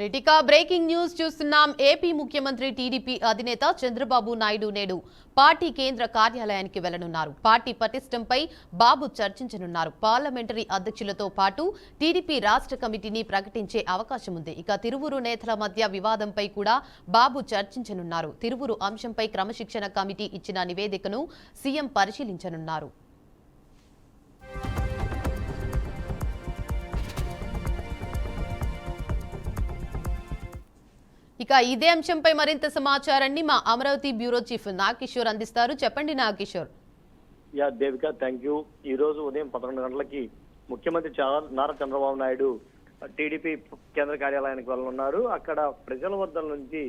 Ritika breaking news చూస్తున్నాం. AP ముఖ్యమంత్రి TDP అధినేత చంద్రబాబు నాయుడు నేడు పార్టీ కేంద్ర కార్యాలయానికి వెళ్లనున్నారు. పార్టీ పటిష్టంపై బాబు చర్చించనున్నారు. పార్లమెంటరీ అధ్యక్షులతో పాటు టీడీపీ రాష్ట్ర కమిటీని ప్రకటించే అవకాశం ఉంది. ఇక తిరువురు నేతల మధ్య వివాదంపై కూడా బాబు చర్చించనున్నారు. తిరువురు అంశంపై క్రమశిక్షణ కమిటీ ఇచ్చిన నివేదికను సీఎం పరిశీలించనున్నారు. ఇక ఇదే అంశంపై మరింత సమాచారాన్ని మా అమరావతి బ్యూరో చీఫ్ నాగకిషోర్ అందిస్తారు. చెప్పండి నాగకిషోర్. Devika, thank you. ఈ రోజు ఉదయం 11 గంటలకి ముఖ్యమంత్రి నారా చంద్రబాబు నాయుడు టీడీపీ కేంద్ర కార్యాలయానికి వెళ్ళనున్నారు. అక్కడ ప్రజల వద్ద నుంచి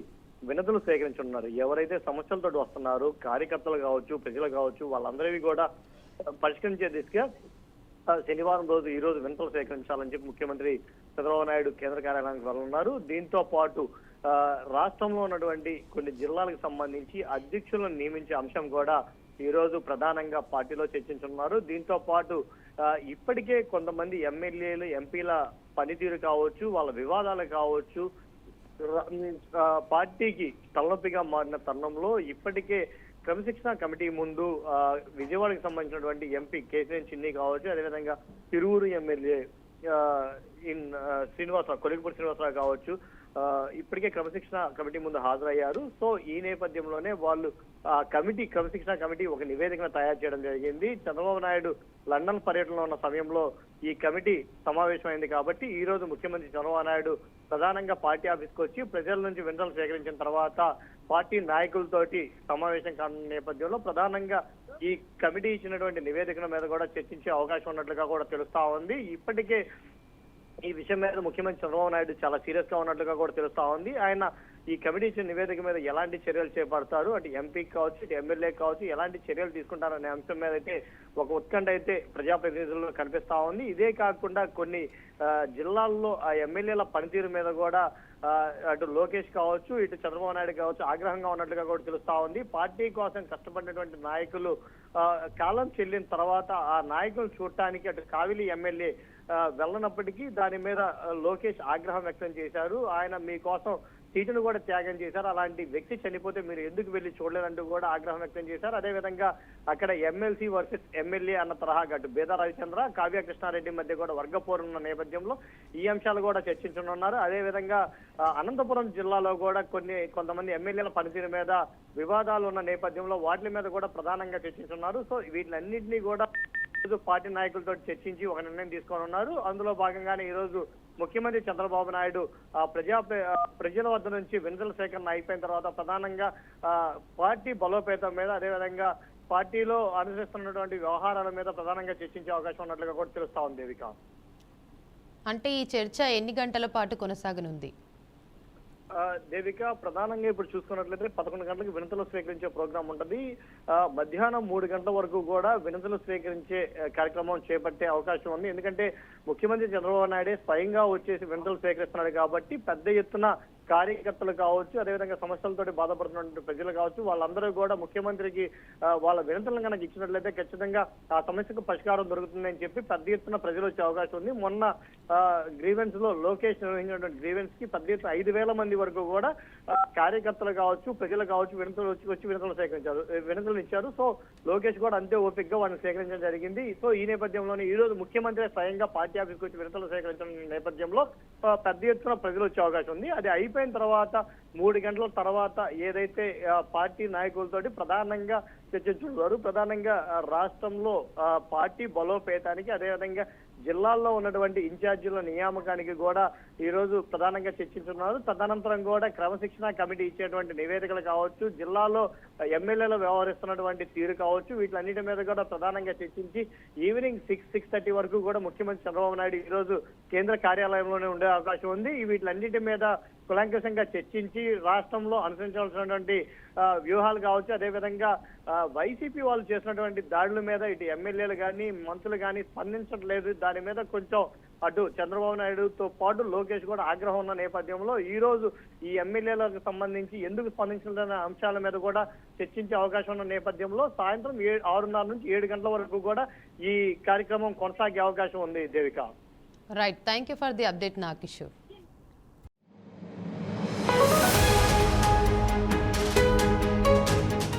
వినతులు సేకరించున్నారు. ఎవరైతే సమస్యలతో వస్తున్నారో కార్యకర్తలు కావచ్చు, ప్రజలు కావచ్చు, వాళ్ళందరివి కూడా పరిష్కరించే దిశగా శనివారం రోజు ఈ రోజు వినతులు సేకరించాలని చెప్పి ముఖ్యమంత్రి చంద్రబాబు నాయుడు కేంద్ర కార్యాలయానికి వెళ్ళనున్నారు. దీంతో పాటు రాష్ట్రంలో ఉన్నటువంటి కొన్ని జిల్లాలకు సంబంధించి అధ్యక్షులను నియమించే అంశం కూడా ఈ రోజు ప్రధానంగా పార్టీలో చర్చించున్నారు. దీంతో పాటు ఇప్పటికే కొంతమంది ఎమ్మెల్యేలు, ఎంపీల పనితీరు కావచ్చు, వాళ్ళ వివాదాలు కావచ్చు, పార్టీకి తలనొప్పిగా మారిన తరుణంలో ఇప్పటికే క్రమశిక్షణ కమిటీ ముందు విజయవాడకి సంబంధించినటువంటి ఎంపీ కేసీఆర్ చిన్ని కావచ్చు, అదేవిధంగా తిరువురు ఎమ్మెల్యే కొలిగిపూడి శ్రీనివాసరావు కావచ్చు, ఇప్పటికే క్రమశిక్షణ కమిటీ ముందు హాజరయ్యారు. సో ఈ నేపథ్యంలోనే వాళ్ళు క్రమశిక్షణ కమిటీ ఒక నివేదికను తయారు చేయడం జరిగింది. చంద్రబాబు నాయుడు లండన్ పర్యటనలో ఉన్న సమయంలో ఈ కమిటీ సమావేశమైంది కాబట్టి ఈ రోజు ముఖ్యమంత్రి చంద్రబాబు నాయుడు ప్రధానంగా పార్టీ ఆఫీస్కి వచ్చి ప్రజల నుంచి వినతులు సేకరించిన తర్వాత పార్టీ నాయకులతోటి సమావేశం కానున్న నేపథ్యంలో ప్రధానంగా ఈ కమిటీ ఇచ్చినటువంటి నివేదికల మీద కూడా చర్చించే అవకాశం ఉన్నట్లుగా కూడా తెలుస్తా ఉంది. ఇప్పటికే ఈ విషయం మీద ముఖ్యమంత్రి చంద్రబాబు నాయుడు చాలా సీరియస్ గా ఉన్నట్లుగా కూడా తెలుస్తా ఉంది. ఆయన ఈ కమిటీ ఇచ్చిన నివేదిక మీద ఎలాంటి చర్యలు చేపడతారు, అటు ఎంపీకి కావచ్చు, ఇటు ఎమ్మెల్యే కావచ్చు, ఎలాంటి చర్యలు తీసుకుంటారనే అంశం మీద అయితే ఒక ఉత్కంఠ అయితే ప్రజాప్రతినిధుల్లో కనిపిస్తా ఉంది. ఇదే కాకుండా కొన్ని జిల్లాల్లో ఆ ఎమ్మెల్యేల పనితీరు మీద కూడా అటు లోకేష్ కావచ్చు, ఇటు చంద్రబాబు నాయుడు కావచ్చు ఆగ్రహంగా ఉన్నట్లుగా కూడా తెలుస్తా ఉంది. పార్టీ కోసం కష్టపడినటువంటి నాయకులు కాలం చెల్లిన తర్వాత ఆ నాయకులు చూడటానికి అటు కావిలి ఎమ్మెల్యే వెళ్ళనప్పటికీ దాని మీద లోకేష్ ఆగ్రహం వ్యక్తం చేశారు. ఆయన మీకోసం సీటును కూడా త్యాగం చేశారు, అలాంటి వ్యక్తి చనిపోతే మీరు ఎందుకు వెళ్ళి చూడలేదంటూ కూడా ఆగ్రహం వ్యక్తం చేశారు. అదేవిధంగా అక్కడ ఎమ్మెల్సీ వర్సెస్ ఎమ్మెల్యే అన్న తరహా అటు బేదా రవిచంద్ర, కావ్య కృష్ణారెడ్డి మధ్య కూడా వర్గపోరున్న నేపథ్యంలో ఈ అంశాలు కూడా చర్చించనున్నారు. అదేవిధంగా అనంతపురం జిల్లాలో కూడా కొంతమంది ఎమ్మెల్యేల పనితీరు మీద వివాదాలు ఉన్న నేపథ్యంలో వాటి మీద కూడా ప్రధానంగా చర్చించున్నారు. సో వీటిలన్నింటినీ కూడా పార్టీ నాయకులతో చర్చించి ఒక నిర్ణయం తీసుకోనున్నారు. అందులో భాగంగానే ఈ రోజు ముఖ్యమంత్రి చంద్రబాబు నాయుడు ప్రజల వద్ద నుంచి వినతుల సేకరణ అయిపోయిన తర్వాత ప్రధానంగా పార్టీ బలోపేతం మీద, అదేవిధంగా పార్టీలో అనుసరిస్తున్నటువంటి వ్యవహారాల మీద ప్రధానంగా చర్చించే అవకాశం ఉన్నట్లుగా కూడా తెలుస్తా ఉంది. దేవిక, అంటే ఈ చర్చ ఎన్ని గంటల పాటు కొనసాగనుంది? దేవిక, ప్రధానంగా ఇప్పుడు చూసుకున్నట్లయితే 11 గంటలకు వినతులు స్వీకరించే ప్రోగ్రాం ఉంటుంది. మధ్యాహ్నం 3 గంటల వరకు కూడా వినతులు స్వీకరించే కార్యక్రమం చేపట్టే అవకాశం ఉంది. ఎందుకంటే ముఖ్యమంత్రి చంద్రబాబు నాయుడే స్వయంగా వచ్చేసి వినతులు స్వీకరిస్తున్నాడు కాబట్టి పెద్ద ఎత్తున కార్యకర్తలు కావచ్చు, అదేవిధంగా సమస్యలతో బాధపడుతున్నటువంటి ప్రజలు కావచ్చు, వాళ్ళందరూ కూడా ముఖ్యమంత్రికి వాళ్ళ వినతులను కనుక ఇచ్చినట్లయితే ఖచ్చితంగా ఆ సమస్యకు పరిష్కారం దొరుకుతుందని చెప్పి పెద్ద ఎత్తున ప్రజలు వచ్చే అవకాశం ఉంది. మొన్న గ్రీవెన్స్ లో లోకేష్ నిర్వహించినటువంటి గ్రీవెన్స్ కి పెద్ద ఎత్తున 5,000 మంది వరకు కూడా కార్యకర్తలు కావచ్చు, ప్రజలు కావచ్చు వచ్చి వినతులు ఇచ్చారు. సో లోకేష్ కూడా అంతే ఓపికగా వాటిని సేకరించడం జరిగింది. సో ఈ నేపథ్యంలోనే ఈ రోజు ముఖ్యమంత్రి స్వయంగా పార్టీ ఆఫీస్కి వచ్చి వినతులు సేకరించిన నేపథ్యంలో పెద్ద ఎత్తున ప్రజలు వచ్చే అవకాశం ఉంది. అది అయిపోయిన తర్వాత 3 గంటల తర్వాత ఏదైతే పార్టీ నాయకులతోటి ప్రధానంగా చర్చించున్నారు. ప్రధానంగా రాష్ట్రంలో పార్టీ బలోపేతానికి, అదేవిధంగా జిల్లాల్లో ఉన్నటువంటి ఇన్ఛార్జీల నియామకానికి కూడా ఈ రోజు ప్రధానంగా చర్చించున్నారు. తదనంతరం కూడా క్రమశిక్షణ కమిటీ ఇచ్చేటువంటి నివేదికలు కావచ్చు, జిల్లాలో ఎమ్మెల్యేలు వ్యవహరిస్తున్నటువంటి తీరు కావచ్చు, వీటిలన్నిటి మీద కూడా ప్రధానంగా చర్చించి ఈవినింగ్ 6-6:30 వరకు కూడా ముఖ్యమంత్రి చంద్రబాబు నాయుడు ఈ రోజు కేంద్ర కార్యాలయంలోనే ఉండే అవకాశం ఉంది. వీటిలన్నిటి మీద కులంకషంగా చర్చించి రాష్ట్రంలో అనుసరించాల్సినటువంటి వ్యూహాలు కావచ్చు, అదేవిధంగా వైసీపీ వాళ్ళు చేసినటువంటి దాడుల మీద ఇటు ఎమ్మెల్యేలు కానీ మంత్రులు కానీ స్పందించట్లేదు. దాని మీద కొంచెం అటు చంద్రబాబు నాయుడుతో పాటు లోకేష్ కూడా ఆగ్రహం ఉన్న నేపథ్యంలో ఈ రోజు ఈ ఎమ్మెల్యేలకు సంబంధించి ఎందుకు స్పందించాలనే అంశాల మీద కూడా చర్చించే అవకాశం ఉన్న నేపథ్యంలో సాయంత్రం 6:30 నుంచి 7 గంటల వరకు కూడా ఈ కార్యక్రమం కొనసాగే అవకాశం ఉంది. Devika, right, thank you for the update Nagakishore.